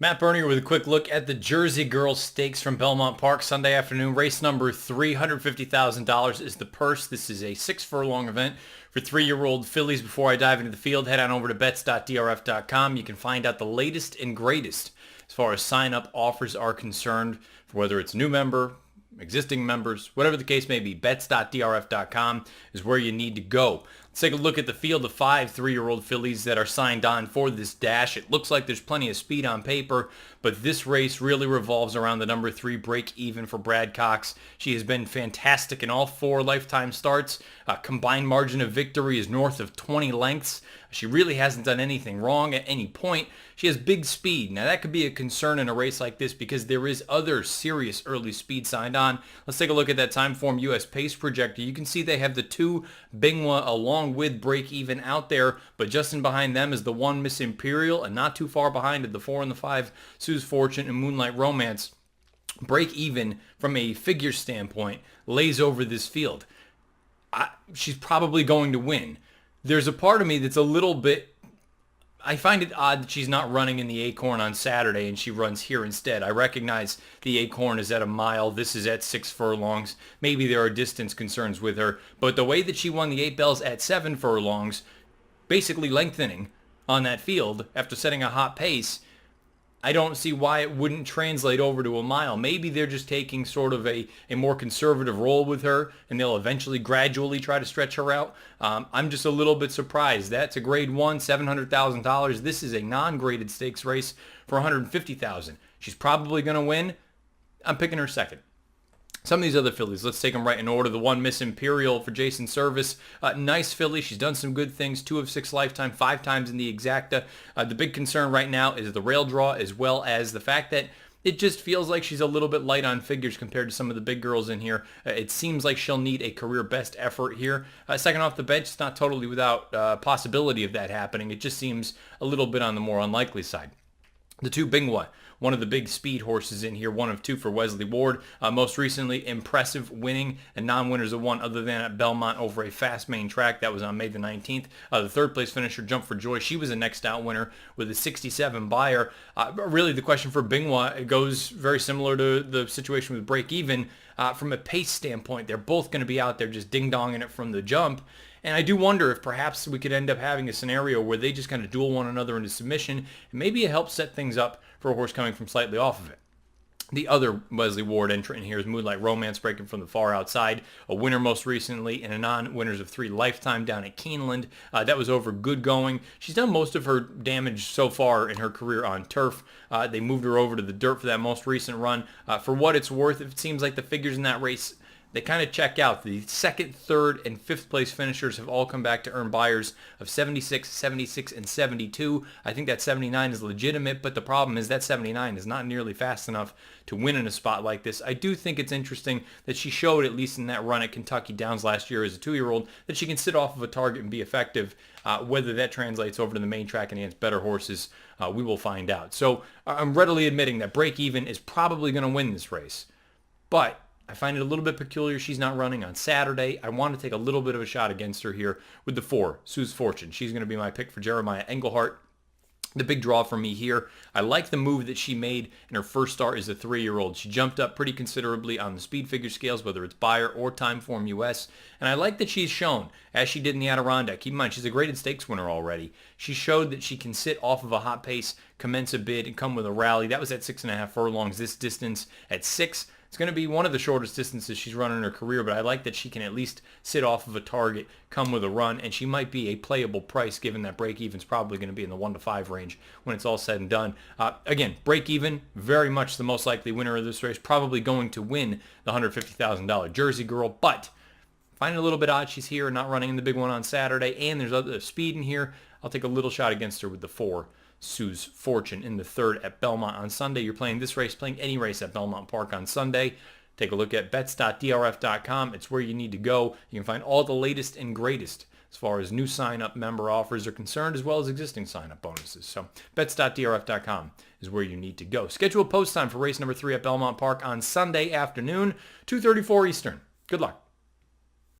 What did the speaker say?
Matt Bernier with a quick look at the Jersey Girls Stakes from Belmont Park Sunday afternoon. Race number $350,000 is the purse. This is a 6 furlong event for 3-year-old fillies. Before I dive into the field, head on over to bets.drf.com. You can find out the latest and greatest as far as sign-up offers are concerned, for whether it's new member, existing members, whatever the case may be. Bets.drf.com is where you need to go. Let's take a look at the field of 5 3-year-old fillies that are signed on for this dash. It looks like there's plenty of speed on paper, but this race really revolves around the number 3 break even for Brad Cox. She has been fantastic in all 4 lifetime starts. Combined margin of victory is north of 20 lengths. She really hasn't done anything wrong at any point. She has big speed. Now that could be a concern in a race like this because there is other serious early speed signed on. Let's take a look at that Timeform US pace projector. You can see they have the 2 Bingwa along with break even out there, but just in behind them is the 1 Miss Imperial, and not too far behind it the 4 and the 5 Sue's Fortune and Moonlight Romance. Break even from a figure standpoint lays over this field. She's probably going to win. There's a part of me that's a little bit, I find it odd that she's not running in the Acorn on Saturday and she runs here instead. I recognize the Acorn is at a mile. This is at 6 furlongs. Maybe there are distance concerns with her, but the way that she won the 8 bells at 7 furlongs, basically lengthening on that field after setting a hot pace, I don't see why it wouldn't translate over to a mile. Maybe they're just taking sort of a more conservative role with her, and they'll eventually gradually try to stretch her out. I'm just a little bit surprised. That's a grade 1, $700,000. This is a non-graded stakes race for $150,000. She's probably going to win. I'm picking her second. Some of these other fillies, let's take them right in order. The 1 Miss Imperial for Jason Service. Nice filly. She's done some good things. 2 of 6 lifetime, 5 times in the exacta. The big concern right now is the rail draw, as well as the fact that it just feels like she's a little bit light on figures compared to some of the big girls in here. It seems like she'll need a career best effort here. Second off the bench, it's not totally without possibility of that happening. It just seems a little bit on the more unlikely side. The 2 Bingwa, one of the big speed horses in here, 1 of 2 for Wesley Ward. Most recently, impressive winning and non-winners of 1 other than at Belmont over a fast main track. That was on May the 19th. The 3rd place finisher, Jump for Joy. She was a next out winner with a 67 buyer. Really, the question for Bingwa, it goes very similar to the situation with Break Even. From a pace standpoint, they're both going to be out there just ding-donging it from the jump. And I do wonder if perhaps we could end up having a scenario where they just kind of duel one another into submission, and maybe it helps set things up for a horse coming from slightly off of it. The other Wesley Ward entrant in here is Moonlight Romance, breaking from the far outside. A winner most recently and a non-winners of 3 lifetime down at Keeneland. That was over good going. She's done most of her damage so far in her career on turf. They moved her over to the dirt for that most recent run. For what it's worth, it seems like the figures in that race, they kind of check out. The 2nd, 3rd, and 5th place finishers have all come back to earn buyers of 76, 76, and 72. I think that 79 is legitimate, but the problem is that 79 is not nearly fast enough to win in a spot like this. I do think it's interesting that she showed, at least in that run at Kentucky Downs last year as a 2-year-old, that she can sit off of a target and be effective. Whether that translates over to the main track and against better horses, we will find out. So I'm readily admitting that Break Even is probably going to win this race. But I find it a little bit peculiar she's not running on Saturday. I want to take a little bit of a shot against her here with the 4, Sue's Fortune. She's going to be my pick for Jeremiah Engelhart. The big draw for me here, I like the move that she made in her first start as a 3-year-old. She jumped up pretty considerably on the speed figure scales, whether it's Beyer or Timeform US. And I like that she's shown, as she did in the Adirondack. Keep in mind, she's a graded stakes winner already. She showed that she can sit off of a hot pace, commence a bid, and come with a rally. That was at 6.5 furlongs. This distance at 6. It's going to be one of the shortest distances she's run in her career, but I like that she can at least sit off of a target, come with a run, and she might be a playable price given that break even's probably going to be in the 1 to 5 range when it's all said and done. Again, break even, very much the most likely winner of this race, probably going to win the $150,000 Jersey Girl, but find it a little bit odd she's here, not running in the big one on Saturday, and there's other speed in here. I'll take a little shot against her with the 4. Sue's Fortune in the 3rd at Belmont on Sunday. You're playing this race, playing any race at Belmont Park on Sunday. Take a look at bets.drf.com. It's where you need to go. You can find all the latest and greatest as far as new sign-up member offers are concerned, as well as existing sign-up bonuses. So bets.drf.com is where you need to go. Schedule post time for race number 3 at Belmont Park on Sunday afternoon, 2:34 Eastern. Good luck.